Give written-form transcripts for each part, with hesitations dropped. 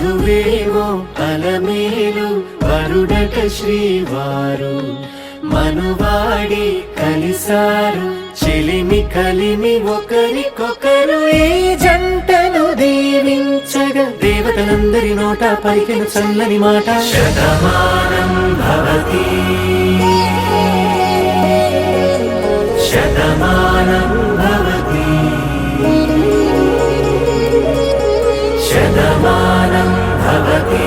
వధువేమో అలమేలు వరుడట శ్రీవారు మనువాడి కలిసారు చెలిమి కలిమి ఒకరికొకరు ఈ జంటను దీవించగా దేవతలందరి నోట పలికిన చల్లని మాట శతమానం భవతి శతమానం భవతి శతమానం భవతి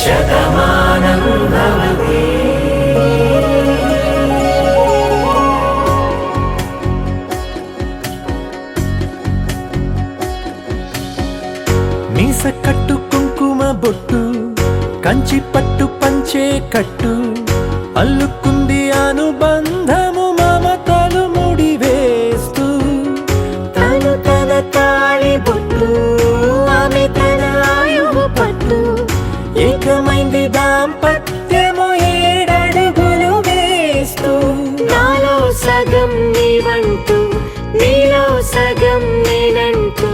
శతమానం భవతి. మీస కట్టు కుంకుమ బొట్టు కంచి పట్టు పంచే కట్టు అల్లుకుంది అనుబంధము మమతలు ముడివేస్తూ తను తన తాళి బొట్టు ఆమె తన ఆయువు పట్టు ఏకమైంది దాంపత్యము 7 అడుగులు వేస్తూ నాలో సగం నీవంటూ నీలో సగం నేనంటూ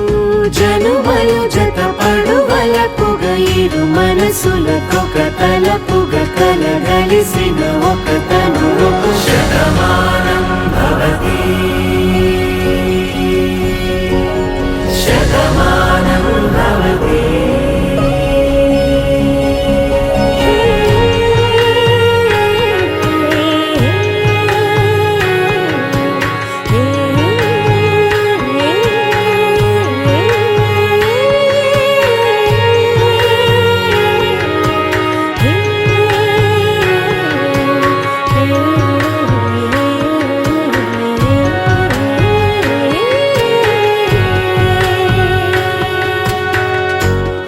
జనుమలు జత పడువలపుగ ఇరు మనసులకొక తలపుగ కలగలిసిన ఒక తను శతమానం భవతి శతమానం భవతి.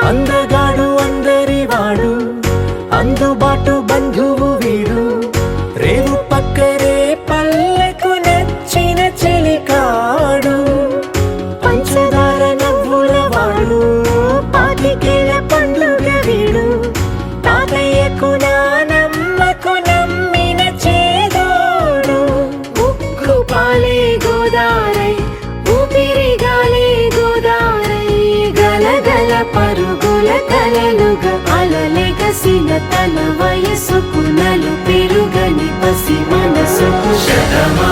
అందగాడు అందరివాడు అందుబాటు బంధువు వీడు రేవు పక్కరే పల్లెకు నచ్చిన చెలికాడు పంచదార నవ్వుల వాడు పాతికేల పండుగ వీడు తాతయ్యకు నానమ్మకు నమ్మిన చేదోడు ఉక్కు పాలే గోదారై ఊపిరి గాలే గోదారై గలగల పరుగుల కలలుగా అలలెగసిన తన వయసుకు నలు పెరుగని పసి మనసుకు శతమా